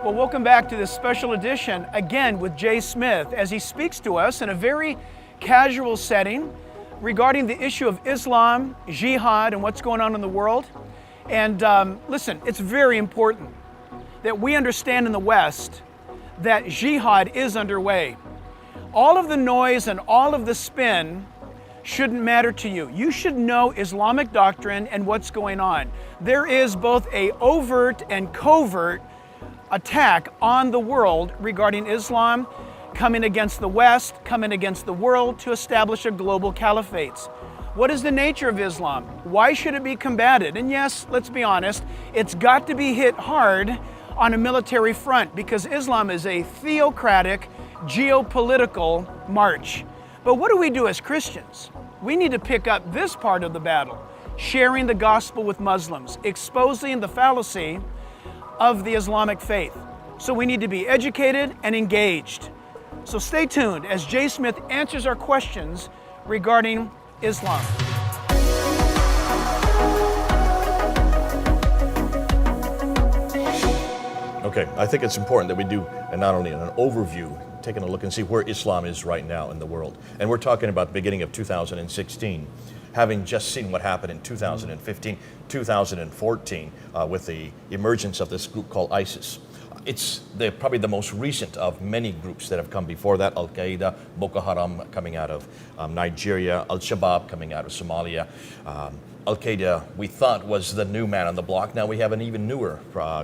Well, welcome back to this special edition, again with Jay Smith, as he speaks to us in a very casual setting regarding the issue of Islam, jihad, and what's going on in the world. And listen, it's very important that we understand in the West that jihad is underway. All of the noise and all of the spin shouldn't matter to you. You should know Islamic doctrine and what's going on. There is both a overt and covert attack on the world regarding Islam, coming against the West, coming against the world to establish a global caliphate. What is the nature of Islam? Why should it be combated? And yes, let's be honest, it's got to be hit hard on a military front because Islam is a theocratic, geopolitical march. But what do we do as Christians? We need to pick up this part of the battle, sharing the gospel with Muslims, exposing the fallacy of the Islamic faith. So we need to be educated and engaged. So stay tuned as Jay Smith answers our questions regarding Islam. Okay, I think it's important that we do not only an overview, taking a look and see where Islam is right now in the world. And we're talking about the beginning of 2016, having just seen what happened in 2015, 2014, with the emergence of this group called ISIS. It's probably the most recent of many groups that have come before that. Al-Qaeda, Boko Haram coming out of Nigeria, Al-Shabaab coming out of Somalia. Al-Qaeda, we thought, was the new man on the block. Now we have an even newer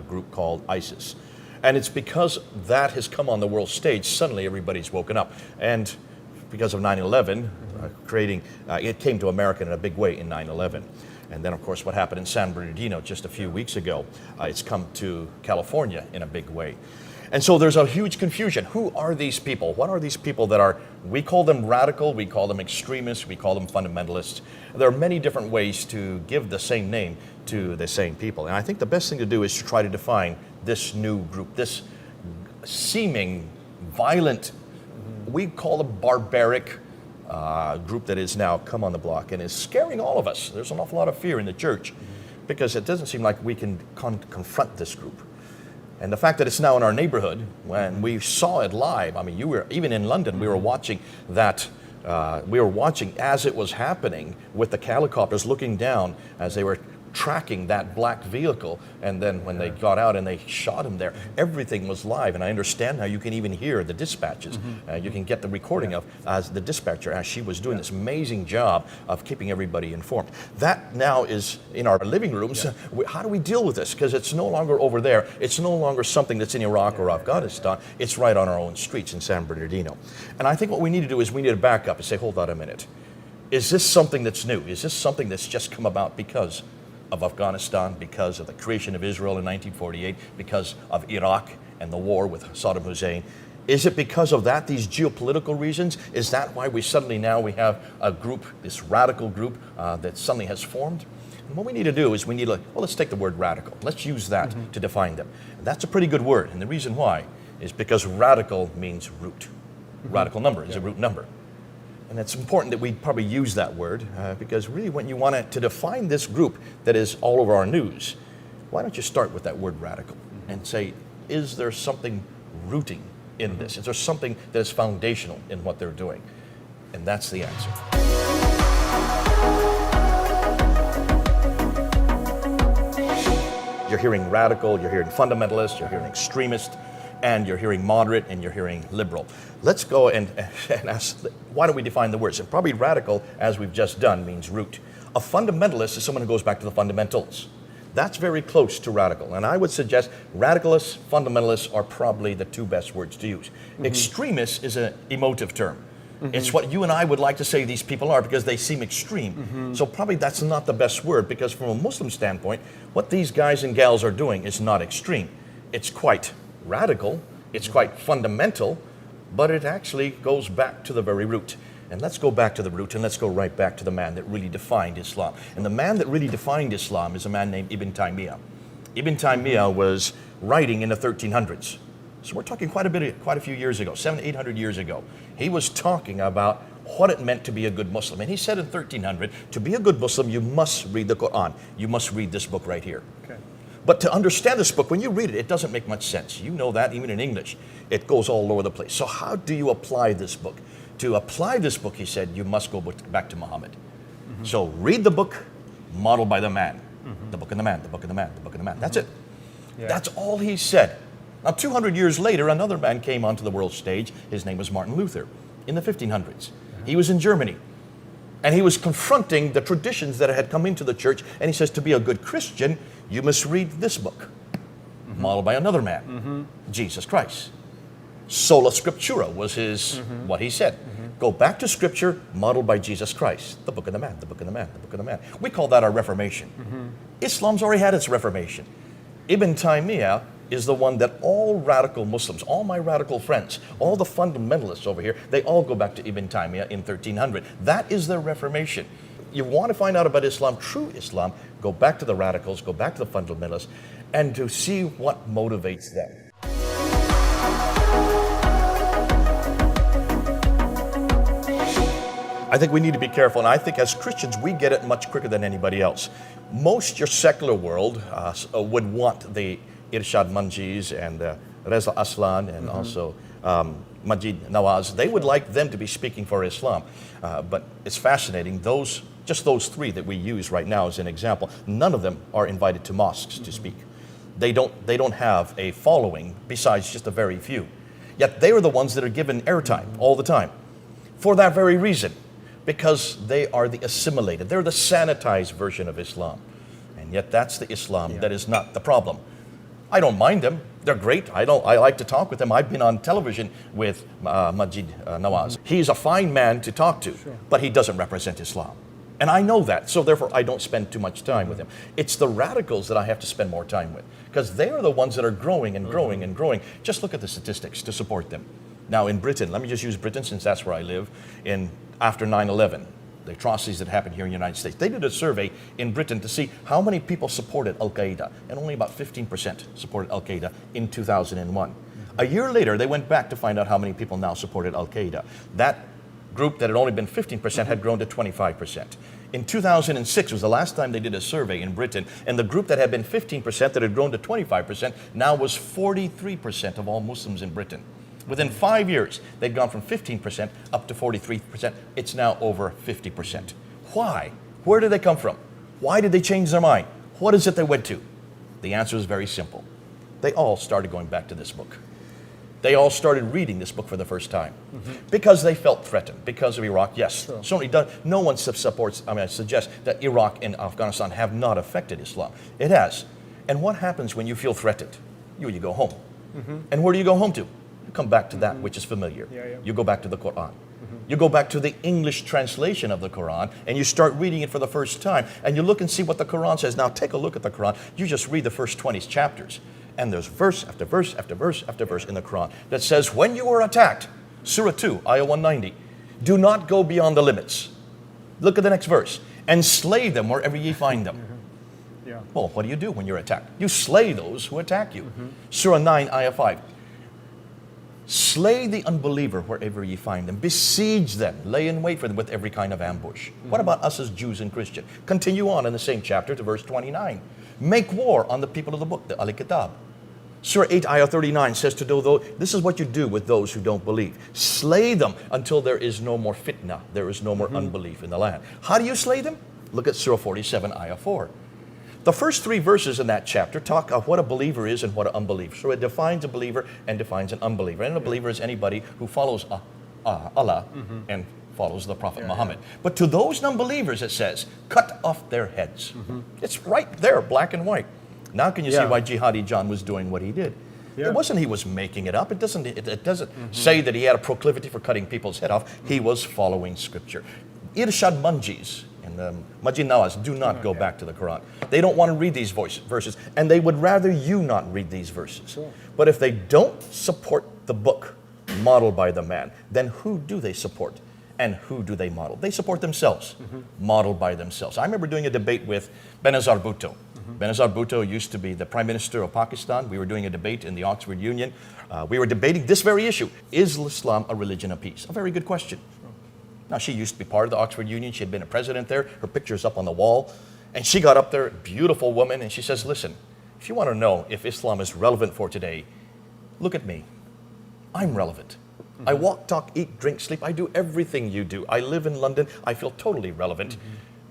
group called ISIS. And it's because that has come on the world stage, suddenly everybody's woken up. And because of 9/11, it came to America in a big way in 9/11. And then, of course, what happened in San Bernardino just a few weeks ago, it's come to California in a big way. And so there's a huge confusion. Who are these people? What are these people that are, we call them radical, we call them extremists, we call them fundamentalists. There are many different ways to give the same name to the same people. And I think the best thing to do is to try to define this new group, this seeming violent, we call them barbaric group that is now come on the block and is scaring all of us. There's an awful lot of fear in the church because it doesn't seem like we can confront this group. And the fact that it's now in our neighborhood, when we saw it live, I mean, you were, even in London, we were watching that, we were watching as it was happening with the helicopters looking down as they were tracking that black vehicle, and then when they got out and they shot him there, everything was live. And I understand how you can even hear the dispatches. You can get the recording of the dispatcher as she was doing this amazing job of keeping everybody informed. That now is in our living rooms. How do we deal with this? Because it's no longer over there. It's no longer something that's in Iraq or Afghanistan. It's right on our own streets in San Bernardino. And I think what we need to do is we need to back up and say, hold on a minute. Is this something that's new? Is this something that's just come about because of Afghanistan, because of the creation of Israel in 1948, because of Iraq and the war with Saddam Hussein? Is it because of that, these geopolitical reasons? Is that why we suddenly now we have a group, this radical group that suddenly has formed? And what we need to do is we need to, well, let's take the word radical. Let's use that to define them. And that's a pretty good word. And the reason why is because radical means root. Radical number is a root number. And it's important that we probably use that word because really when you want to define this group that is all over our news, why don't you start with that word radical and say, is there something rooting in this? Is there something that is foundational in what they're doing? And that's the answer. You're hearing radical, you're hearing fundamentalist, you're hearing extremist, and you're hearing moderate, and you're hearing liberal. Let's go and ask, why don't we define the words? And probably radical, as we've just done, means root. A fundamentalist is someone who goes back to the fundamentals. That's very close to radical. And I would suggest radicalists, fundamentalists are probably the two best words to use. Extremist is an emotive term. It's what you and I would like to say these people are because they seem extreme. So probably that's not the best word because from a Muslim standpoint, what these guys and gals are doing is not extreme. It's quite radical, it's quite fundamental, but it actually goes back to the very root. And let's go back to the root and let's go right back to the man that really defined Islam. And the man that really defined Islam is a man named Ibn Taymiyyah. Ibn Taymiyyah was writing in the 1300s. So we're talking quite a few years ago, 700-800 years ago. He was talking about what it meant to be a good Muslim. And he said in 1300, to be a good Muslim, you must read the Quran. You must read this book right here. Okay. But to understand this book, when you read it, it doesn't make much sense. You know that, even in English. It goes all over the place. So how do you apply this book? To apply this book, he said, you must go back to Muhammad. So read the book, modeled by the man. The book and the man, the book and the man, the book and the man. That's it. Yeah. That's all he said. Now, 200 years later, another man came onto the world stage. His name was Martin Luther in the 1500s. He was in Germany. And he was confronting the traditions that had come into the church. And he says, to be a good Christian, you must read this book, modeled by another man, Jesus Christ. Sola Scriptura was his, what he said. Go back to Scripture, modeled by Jesus Christ. The book of the man, the book of the man, the book of the man. We call that our Reformation. Islam's already had its Reformation. Ibn Taymiyyah is the one that all radical Muslims, all my radical friends, all the fundamentalists over here, they all go back to Ibn Taymiyyah in 1300. That is their Reformation. You want to find out about Islam, true Islam, go back to the radicals, go back to the fundamentalists, and to see what motivates them. I think we need to be careful, and I think as Christians, we get it much quicker than anybody else. Most your secular world would want the Irshad Manjis and Reza Aslan and also Majid Nawaz. They would like them to be speaking for Islam. But it's fascinating, just those three that we use right now as an example, none of them are invited to mosques to speak. They don't have a following besides just a very few. Yet they are the ones that are given airtime all the time. For that very reason. Because they are the assimilated. They're the sanitized version of Islam. And yet that's the Islam that is not the problem. I don't mind them. They're great. I like to talk with them. I've been on television with Majid Nawaz. He's a fine man to talk to, but he doesn't represent Islam. And I know that, so therefore I don't spend too much time with him. It's the radicals that I have to spend more time with, because they are the ones that are growing and growing and growing. Just look at the statistics to support them. Now in Britain, let me just use Britain since that's where I live, after 9/11, the atrocities that happened here in the United States. They did a survey in Britain to see how many people supported Al-Qaeda, and only about 15% supported Al-Qaeda in 2001. A year later, they went back to find out how many people now supported Al-Qaeda. That group that had only been 15% had grown to 25%. In 2006 was the last time they did a survey in Britain, and the group that had been 15% that had grown to 25% now was 43% of all Muslims in Britain. Within 5 years, they'd gone from 15% up to 43%. It's now over 50%. Why? Where did they come from? Why did they change their mind? What is it they went to? The answer is very simple. They all started going back to this book. They all started reading this book for the first time because they felt threatened, because of Iraq. Yes, certainly does. No one supports, I suggest that Iraq and Afghanistan have not affected Islam. It has. And what happens when you feel threatened? You go home. And where do you go home to? You come back to that which is familiar. You go back to the Quran. You go back to the English translation of the Quran and you start reading it for the first time and you look and see what the Quran says. Now take a look at the Quran. You just read the first 20 chapters and there's verse after verse after verse after verse in the Quran that says when you are attacked, Surah 2, Ayah 190, do not go beyond the limits. Look at the next verse. And slay them wherever ye find them. Well, what do you do when you're attacked? You slay those who attack you. Surah 9, Ayah 5. Slay the unbeliever wherever ye find them. Besiege them. Lay in wait for them with every kind of ambush. What about us as Jews and Christians? Continue on in the same chapter to verse 29. Make war on the people of the book, the Al-Kitab. Surah 8, Ayah 39 says to do, this is what you do with those who don't believe. Slay them until there is no more fitna. There is no more unbelief in the land. How do you slay them? Look at Surah 47, Ayah 4. The first 3 verses in that chapter talk of what a believer is and what an unbeliever. So it defines a believer and defines an unbeliever. And a believer is anybody who follows Allah and follows the Prophet Muhammad. But to those non-believers, it says, cut off their heads. It's right there, black and white. Now can you see why Jihadi John was doing what he did? It wasn't he was making it up. It doesn't say that he had a proclivity for cutting people's head off. He was following Scripture. Irshad Manjis and Majid Nawaz do not go back to the Quran. They don't want to read these verses, and they would rather you not read these verses. But if they don't support the book modeled by the man, then who do they support? And who do they model? They support themselves, modeled by themselves. I remember doing a debate with Benazir Bhutto. Benazir Bhutto used to be the Prime Minister of Pakistan. We were doing a debate in the Oxford Union. We were debating this very issue. Is Islam a religion of peace? A very good question. Now, she used to be part of the Oxford Union. She had been a president there. Her picture's up on the wall. And she got up there, beautiful woman, and she says, listen, If you want to know if Islam is relevant for today, look at me. I'm relevant. I walk, talk, eat, drink, sleep. I do everything you do. I live in London. I feel totally relevant.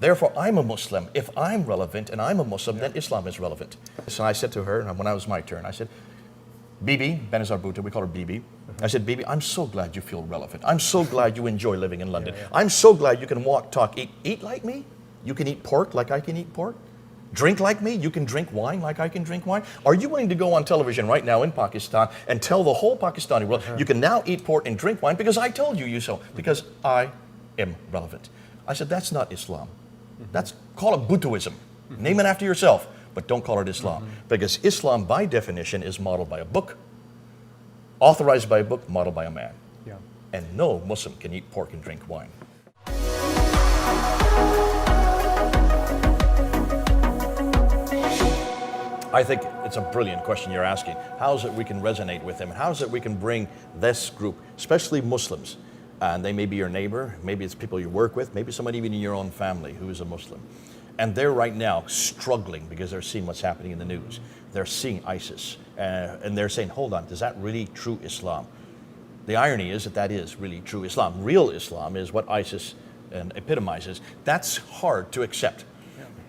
Therefore, I'm a Muslim. If I'm relevant and I'm a Muslim, then Islam is relevant. So I said to her, when it was my turn, I said, Bibi, Benazir Bhutto, we call her Bibi. I said, Bibi, I'm so glad you feel relevant. I'm so glad you enjoy living in London. I'm so glad you can walk, talk, eat. Eat like me? You can eat pork like I can eat pork? Drink like me? You can drink wine like I can drink wine? Are you willing to go on television right now in Pakistan and tell the whole Pakistani world, you can now eat pork and drink wine because I told you so, because I am relevant? I said, that's not Islam. Call it Bhuttoism. Name it after yourself, but don't call it Islam. Because Islam, by definition, is modeled by a book, authorized by a book, modeled by a man. Yeah. And no Muslim can eat pork and drink wine. I think it's a brilliant question you're asking. How is it we can resonate with them? How is it we can bring this group, especially Muslims, and they may be your neighbor, maybe it's people you work with, maybe somebody even in your own family who is a Muslim. And they're right now struggling because they're seeing what's happening in the news. They're seeing ISIS, and they're saying, hold on, is that really true Islam? The irony is that is really true Islam. Real Islam is what ISIS epitomizes. That's hard to accept.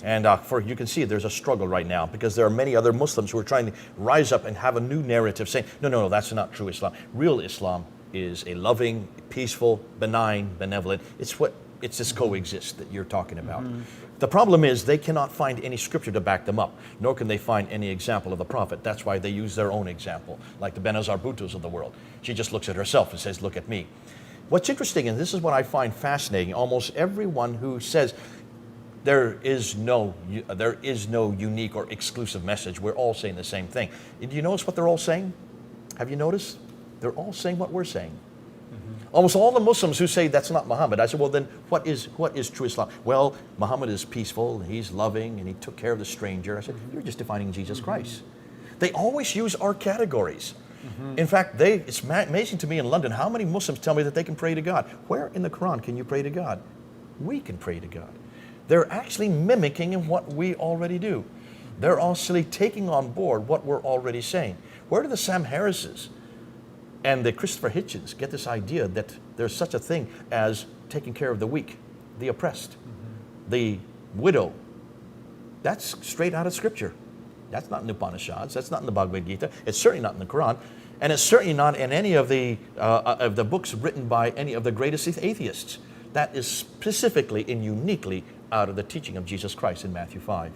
And you can see there's a struggle right now because there are many other Muslims who are trying to rise up and have a new narrative saying, no, that's not true Islam. Real Islam is a loving, peaceful, benign, benevolent. It's this coexist that you're talking about. The problem is they cannot find any scripture to back them up, nor can they find any example of the prophet. That's why they use their own example, like the Benazir Bhuttos of the world. She just looks at herself and says, look at me. What's interesting, and this is what I find fascinating, almost everyone who says, there is no unique or exclusive message. We're all saying the same thing. Do you notice what they're all saying? Have you noticed? They're all saying what we're saying. Almost all the Muslims who say that's not Muhammad. I said, well, then what is true Islam? Well, Muhammad is peaceful, he's loving, and he took care of the stranger. I said, you're just defining Jesus Christ. They always use our categories. In fact, it's amazing to me in London how many Muslims tell me that they can pray to God. Where in the Quran can you pray to God? We can pray to God. They're actually mimicking what we already do. They're actually taking on board what we're already saying. Where do the Sam Harrises and the Christopher Hitchens get this idea that there's such a thing as taking care of the weak, the oppressed, the widow? That's straight out of Scripture. That's not in the Upanishads. That's not in the Bhagavad Gita. It's certainly not in the Quran. And it's certainly not in any of the books written by any of the greatest atheists. That is specifically and uniquely out of the teaching of Jesus Christ in Matthew 5.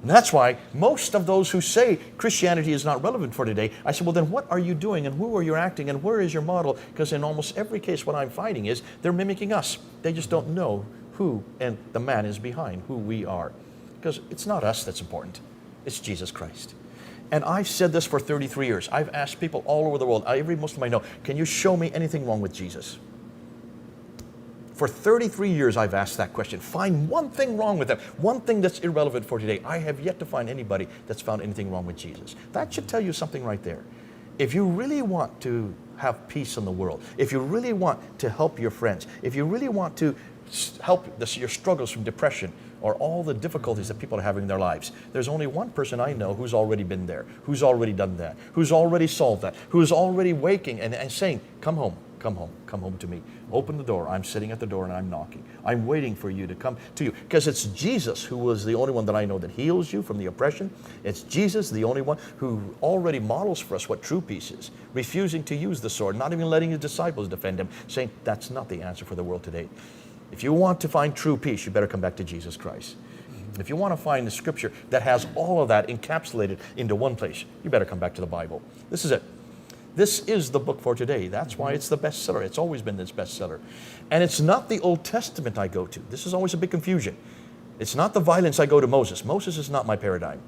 And that's why most of those who say Christianity is not relevant for today, I said, well, then what are you doing and who are you acting and where is your model? Because in almost every case what I'm finding is they're mimicking us. They just don't know who and the man is behind who we are. Because it's not us that's important. It's Jesus Christ. And I've said this for 33 years. I've asked people all over the world, every Muslim I know, can you show me anything wrong with Jesus? For 33 years, I've asked that question. Find one thing wrong with them, one thing that's irrelevant for today. I have yet to find anybody that's found anything wrong with Jesus. That should tell you something right there. If you really want to have peace in the world, if you really want to help your friends, if you really want to help your struggles from depression or all the difficulties that people are having in their lives, there's only one person I know who's already been there, who's already done that, who's already solved that, who's already waking and saying, come home. Come home, come home to me. Open the door. I'm sitting at the door and I'm knocking. I'm waiting for you to come to you. Because it's Jesus who was the only one that I know that heals you from the oppression. It's Jesus, the only one who already models for us what true peace is. Refusing to use the sword, not even letting his disciples defend him, saying that's not the answer for the world today. If you want to find true peace, you better come back to Jesus Christ. If you want to find the scripture that has all of that encapsulated into one place, you better come back to the Bible. This is it. This is the book for today. That's why it's the bestseller. It's always been this bestseller. And it's not the Old Testament I go to. This is always a big confusion. It's not the violence I go to Moses. Moses is not my paradigm.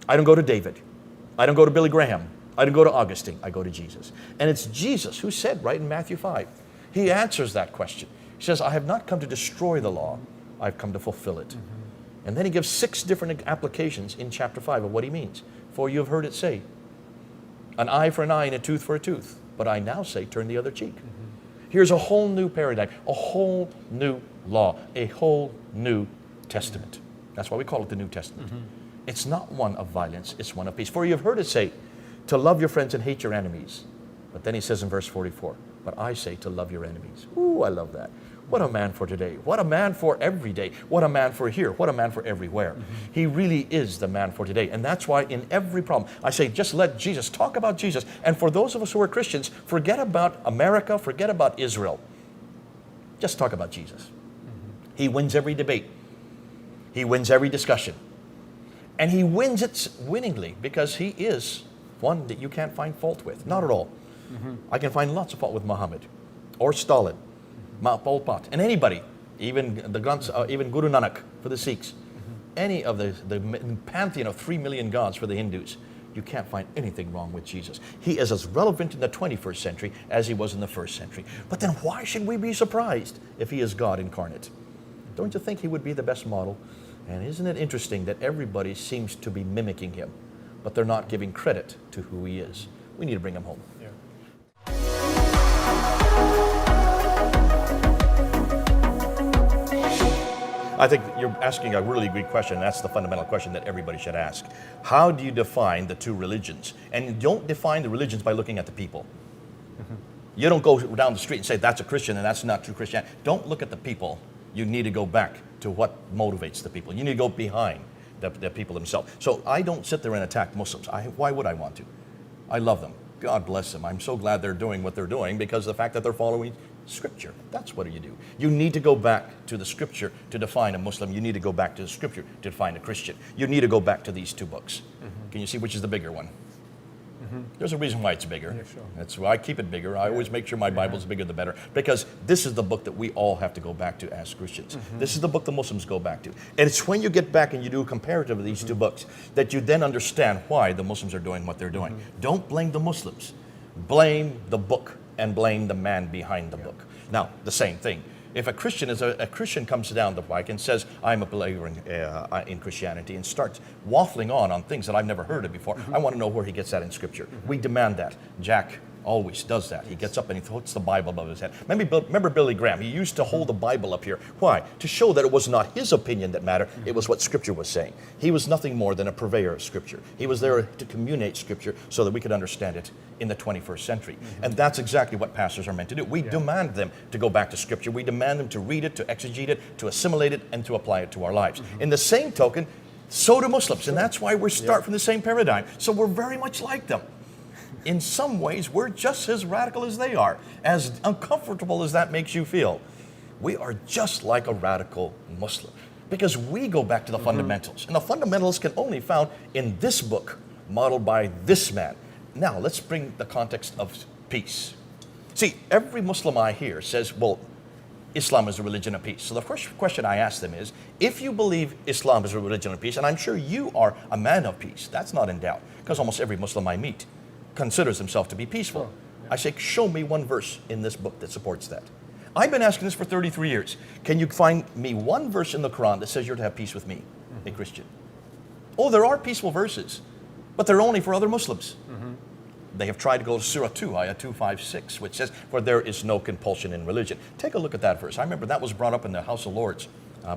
I don't go to David. I don't go to Billy Graham. I don't go to Augustine. I go to Jesus. And it's Jesus who said right in Matthew 5. He answers that question. He says, I have not come to destroy the law. I've come to fulfill it. And then he gives 6 different applications in chapter 5 of what he means. For you have heard it say, an eye for an eye and a tooth for a tooth. But I now say, turn the other cheek. Here's a whole new paradigm, a whole new law, a whole new testament. That's why we call it the New Testament. It's not one of violence, it's one of peace. For you have heard it say, to love your friends and hate your enemies. But then he says in verse 44, but I say to love your enemies. Ooh, I love that. What a man for today. What a man for every day. What a man for here. What a man for everywhere. He really is the man for today. And that's why in every problem, I say just let Jesus, talk about Jesus. And for those of us who are Christians, forget about America, forget about Israel. Just talk about Jesus. He wins every debate. He wins every discussion. And he wins it winningly because he is one that you can't find fault with. Not at all. I can find lots of fault with Muhammad or Stalin, Pol Pot, and anybody, even even Guru Nanak for the Sikhs, any of the pantheon of 3 million gods for the Hindus. You can't find anything wrong with Jesus. He is as relevant in the 21st century as he was in the first century. But then why should we be surprised if he is God incarnate? Don't you think he would be the best model? And isn't it interesting that everybody seems to be mimicking him, but they're not giving credit to who he is? We need to bring him home. Yeah. I think you're asking a really good question. That's the fundamental question that everybody should ask. How do you define the two religions? And you don't define the religions by looking at the people. You don't go down the street and say that's a Christian and that's not true Christianity. Don't look at the people. You need to go back to what motivates the people. You need to go behind the people themselves. So I don't sit there and attack Muslims. Why would I want to? I love them. God bless them. I'm so glad they're doing what they're doing because of the fact that they're following Scripture. That's what you do. You need to go back to the Scripture to define a Muslim. You need to go back to the Scripture to define a Christian. You need to go back to these two books. Can you see which is the bigger one? There's a reason why it's bigger. Yeah, sure. That's why I keep it bigger. I always make sure my Bible's bigger the better. Because this is the book that we all have to go back to as Christians. This is the book the Muslims go back to. And it's when you get back and you do a comparative of these two books that you then understand why the Muslims are doing what they're doing. Don't blame the Muslims. Blame the book and blame the man behind the book. Now, the same thing. If a Christian comes down the pike and says, I'm a believer in Christianity and starts waffling on things that I've never heard of before, I want to know where he gets that in Scripture. We demand that. Jack always does that. He gets up and he puts the Bible above his head. Remember Billy Graham? He used to hold the Bible up here. Why? To show that it was not his opinion that mattered. It was what Scripture was saying. He was nothing more than a purveyor of Scripture. He was there to communicate Scripture so that we could understand it in the 21st century. And that's exactly what pastors are meant to do. We demand them to go back to Scripture. We demand them to read it, to exegete it, to assimilate it, and to apply it to our lives. In the same token, so do Muslims. And that's why we start from the same paradigm. So we're very much like them. In some ways, we're just as radical as they are, as uncomfortable as that makes you feel. We are just like a radical Muslim because we go back to the fundamentals. And the fundamentals can only be found in this book, modeled by this man. Now, let's bring the context of peace. See, every Muslim I hear says, well, Islam is a religion of peace. So the first question I ask them is, if you believe Islam is a religion of peace, and I'm sure you are a man of peace, that's not in doubt, because almost every Muslim I meet considers himself to be peaceful. I say, show me one verse in this book that supports that. I've been asking this for 33 years. Can you find me one verse in the Quran that says you're to have peace with me, a Christian? Oh, there are peaceful verses, but they're only for other Muslims. They have tried to go to Surah 2, Ayah 256, which says, for there is no compulsion in religion. Take a look at that verse. I remember that was brought up in the House of Lords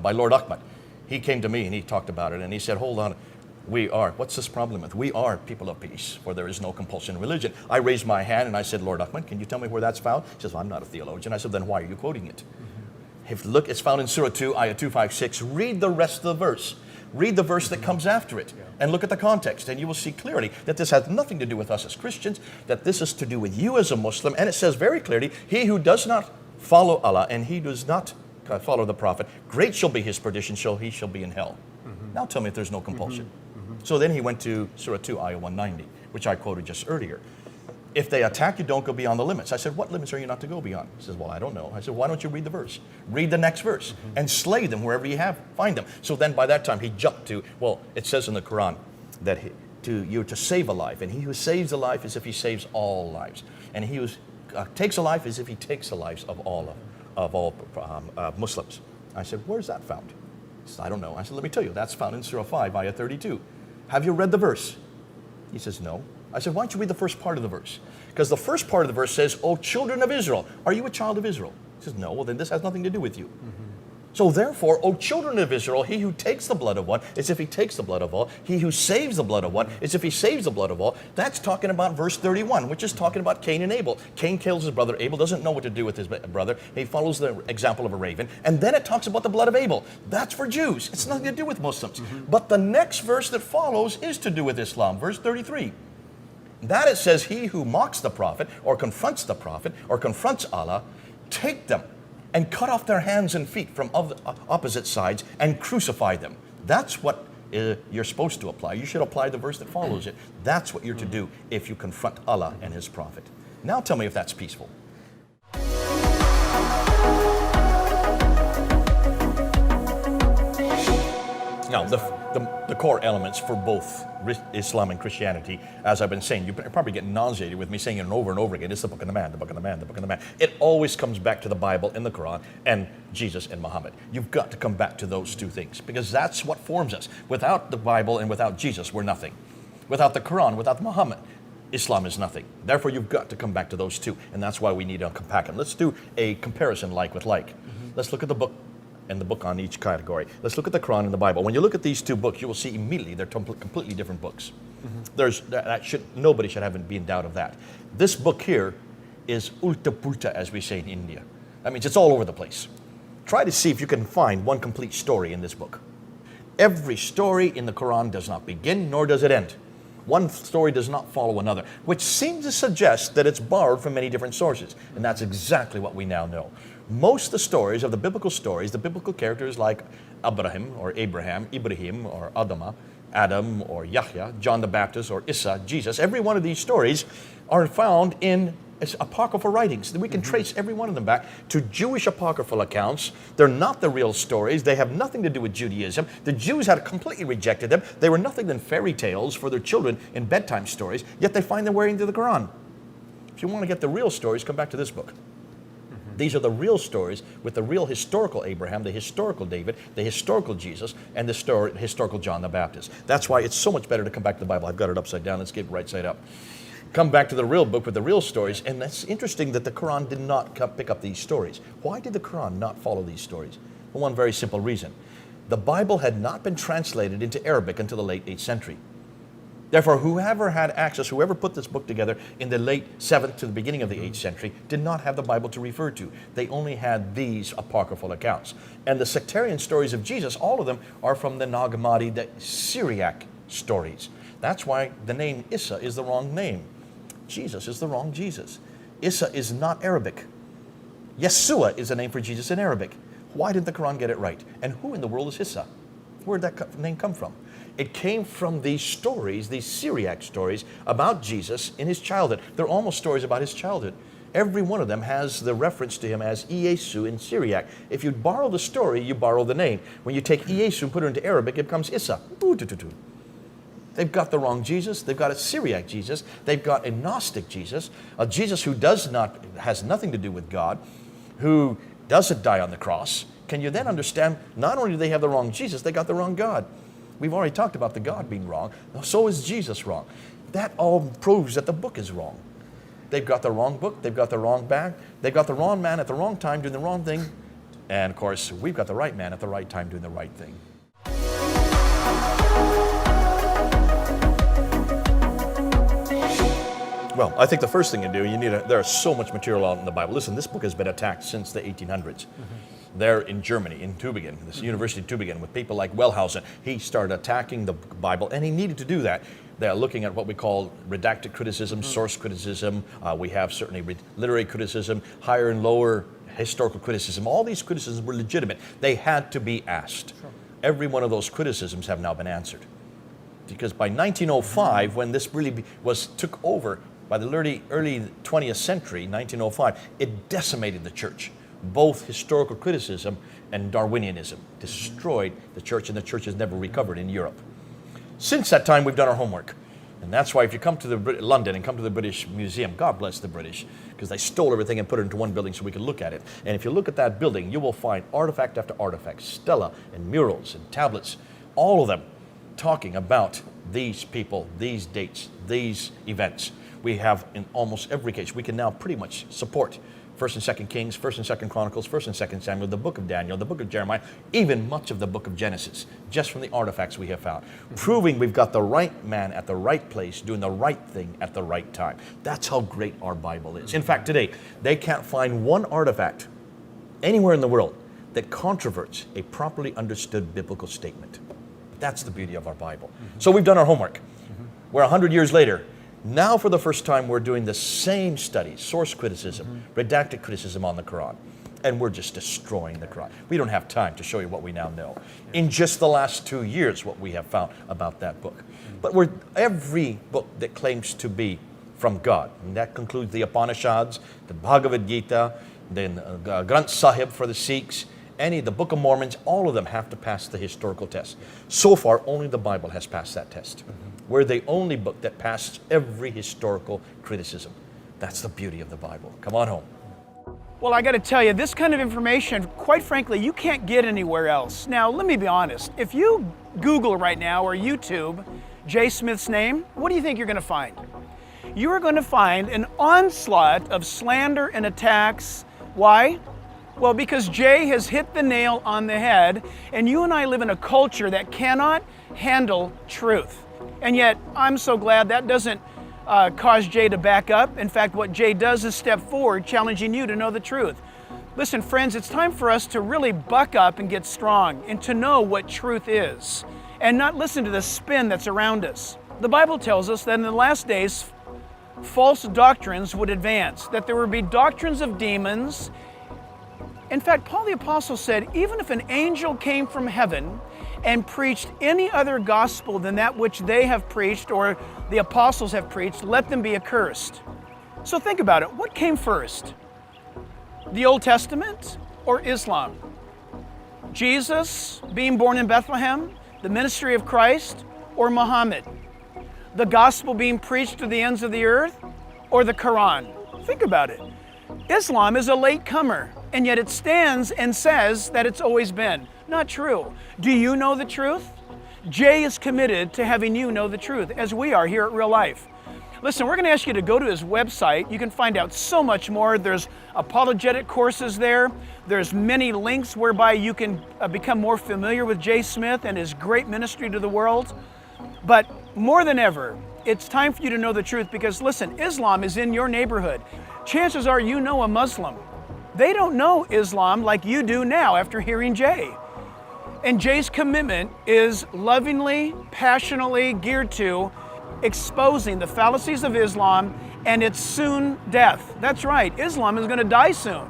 by Lord Ahmad. He came to me and he talked about it, and he said, hold on. What's this problem with? We are people of peace, for there is no compulsion in religion. I raised my hand and I said, Lord Ahmad, can you tell me where that's found? He says, well, I'm not a theologian. I said, then why are you quoting it? If you look, it's found in Surah 2, Ayah 256. Read the rest of the verse. Read the verse that comes after it and look at the context, and you will see clearly that this has nothing to do with us as Christians, that this is to do with you as a Muslim, and it says very clearly, he who does not follow Allah and he does not follow the Prophet, great shall be his perdition, he shall be in hell. Now tell me if there's no compulsion. So then he went to Surah 2, Ayah 190, which I quoted just earlier. If they attack you, don't go beyond the limits. I said, what limits are you not to go beyond? He says, well, I don't know. I said, why don't you read the verse? Read the next verse and slay them wherever you find them. So then by that time he jumped to, well, it says in the Quran that you're to save a life. And he who saves a life is if he saves all lives. And he who takes a life is if he takes the lives of all Muslims. I said, where's that found? He said, I don't know. I said, let me tell you, that's found in Surah 5, Ayah 32. Have you read the verse? He says, no. I said, why don't you read the first part of the verse? Because the first part of the verse says, O children of Israel, are you a child of Israel? He says, no. Well, then this has nothing to do with you. So therefore, O children of Israel, he who takes the blood of one is if he takes the blood of all. He who saves the blood of one is if he saves the blood of all. That's talking about verse 31, which is talking about Cain and Abel. Cain kills his brother. Abel doesn't know what to do with his brother. He follows the example of a raven. And then it talks about the blood of Abel. That's for Jews. It's nothing to do with Muslims. But the next verse that follows is to do with Islam, verse 33. That it says, he who mocks the prophet or confronts Allah, take them and cut off their hands and feet from opposite sides and crucify them. That's what you're supposed to apply. You should apply the verse that follows it. That's what you're to do if you confront Allah and His prophet. Now tell me if that's peaceful. Now, the core elements for both Islam and Christianity, as I've been saying, you're probably getting nauseated with me saying it over and over again. It's the book of the man, the book of the man, the book of the man. It always comes back to the Bible and the Quran and Jesus and Muhammad. You've got to come back to those two things because that's what forms us. Without the Bible and without Jesus, we're nothing. Without the Quran, without Muhammad, Islam is nothing. Therefore, you've got to come back to those two, and that's why we need to unpack them. Let's do a comparison like with like. Let's look at the book and the book on each category. Let's look at the Quran and the Bible. When you look at these two books, you will see immediately they're completely different books. Nobody should have be in doubt of that. This book here is ulta pulta, as we say in India. That means it's all over the place. Try to see if you can find one complete story in this book. Every story in the Quran does not begin, nor does it end. One story does not follow another, which seems to suggest that it's borrowed from many different sources. And that's exactly what we now know. Most of the stories of the biblical characters like Ibrahim or Adam or Yahya, John the Baptist or Isa, Jesus, every one of these stories are found in apocryphal writings. We can trace every one of them back to Jewish apocryphal accounts. They're not the real stories. They have nothing to do with Judaism. The Jews had completely rejected them. They were nothing than fairy tales for their children in bedtime stories, yet they find them wearing to the Quran. If you want to get the real stories, come back to this book. These are the real stories with the real historical Abraham, the historical David, the historical Jesus, and the historical John the Baptist. That's why it's so much better to come back to the Bible. I've got it upside down. Let's get it right side up. Come back to the real book with the real stories. And it's interesting that the Quran did not pick up these stories. Why did the Quran not follow these stories? For one very simple reason. The Bible had not been translated into Arabic until the late 8th century. Therefore, whoever had access, whoever put this book together in the late 7th to the beginning of the 8th century did not have the Bible to refer to. They only had these apocryphal accounts. And the sectarian stories of Jesus, all of them are from the Nag Hammadi, the Syriac stories. That's why the name Isa is the wrong name. Jesus is the wrong Jesus. Isa is not Arabic. Yeshua is the name for Jesus in Arabic. Why didn't the Quran get it right? And who in the world is Isa? Where did that name come from? It came from these stories, these Syriac stories about Jesus in his childhood. They're almost stories about his childhood. Every one of them has the reference to him as Iesu in Syriac. If you borrow the story, you borrow the name. When you take Iesu and put it into Arabic, it becomes Isa. They've got the wrong Jesus. They've got a Syriac Jesus. They've got a Gnostic Jesus, a Jesus who has nothing to do with God, who doesn't die on the cross. Can you then understand, not only do they have the wrong Jesus, they got the wrong God. We've already talked about the God being wrong. So is Jesus wrong. That all proves that the book is wrong. They've got the wrong book. They've got the wrong bag. They've got the wrong man at the wrong time doing the wrong thing. And of course, we've got the right man at the right time doing the right thing. Well, I think the first thing you do, there is so much material out in the Bible. Listen, this book has been attacked since the 1800s. There in Germany, in Tübingen, this University of Tübingen, with people like Wellhausen, he started attacking the Bible, and he needed to do that. They're looking at what we call redacted criticism, source criticism. We have certainly literary criticism, higher and lower historical criticism. All these criticisms were legitimate. They had to be asked. Sure. Every one of those criticisms have now been answered. Because by 1905, when this really took over, by the early 20th century, 1905, it decimated the church. Both historical criticism and Darwinianism destroyed the church, and the church has never recovered in Europe. Since that time, we've done our homework. And that's why if you come to London and come to the British Museum, God bless the British, because they stole everything and put it into one building so we could look at it. And if you look at that building, you will find artifact after artifact, stela and murals and tablets, all of them talking about these people, these dates, these events. We have in almost every case, we can now pretty much support 1st and 2nd Kings, 1st and 2nd Chronicles, 1st and 2nd Samuel, the book of Daniel, the book of Jeremiah, even much of the book of Genesis, just from the artifacts we have found, proving we've got the right man at the right place, doing the right thing at the right time. That's how great our Bible is. In fact, today, they can't find one artifact anywhere in the world that controverts a properly understood biblical statement. That's the beauty of our Bible. So we've done our homework. We're 100 years later. Now, for the first time, we're doing the same studies, source criticism, redacted criticism on the Quran, and we're just destroying the Quran. We don't have time to show you what we now know. In just the last 2 years, what we have found about that book. But every book that claims to be from God, and that concludes the Upanishads, the Bhagavad Gita, then Granth Sahib for the Sikhs, the Book of Mormons, all of them have to pass the historical test. So far, only the Bible has passed that test. We're the only book that passed every historical criticism. That's the beauty of the Bible. Come on home. Well, I got to tell you, this kind of information, quite frankly, you can't get anywhere else. Now, let me be honest. If you Google right now or YouTube Jay Smith's name, what do you think you're going to find? You are going to find an onslaught of slander and attacks. Why? Well, because Jay has hit the nail on the head, and you and I live in a culture that cannot handle truth. And yet, I'm so glad that doesn't cause Jay to back up. In fact, what Jay does is step forward, challenging you to know the truth. Listen, friends, it's time for us to really buck up and get strong and to know what truth is and not listen to the spin that's around us. The Bible tells us that in the last days, false doctrines would advance, that there would be doctrines of demons. In fact, Paul the Apostle said, even if an angel came from heaven and preached any other gospel than that which they have preached or the apostles have preached, let them be accursed. So think about it. What came first? The Old Testament or Islam? Jesus being born in Bethlehem, the ministry of Christ, or Muhammad? The gospel being preached to the ends of the earth, or the Quran? Think about it. Islam is a late comer, and yet it stands and says that it's always been. Not true. Do you know the truth? Jay is committed to having you know the truth, as we are here at Real Life. Listen, we're going to ask you to go to his website. You can find out so much more. There's apologetic courses there. There's many links whereby you can become more familiar with Jay Smith and his great ministry to the world. But more than ever, it's time for you to know the truth because, listen, Islam is in your neighborhood. Chances are you know a Muslim. They don't know Islam like you do now after hearing Jay. And Jay's commitment is lovingly, passionately geared to exposing the fallacies of Islam and its soon death. That's right, Islam is going to die soon.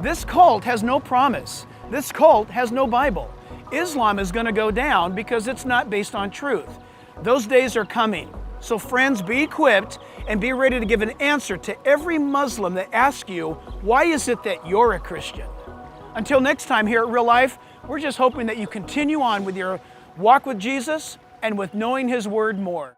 This cult has no promise. This cult has no Bible. Islam is going to go down because it's not based on truth. Those days are coming. So friends, be equipped and be ready to give an answer to every Muslim that asks you, why is it that you're a Christian? Until next time here at Real Life, we're just hoping that you continue on with your walk with Jesus and with knowing His Word more.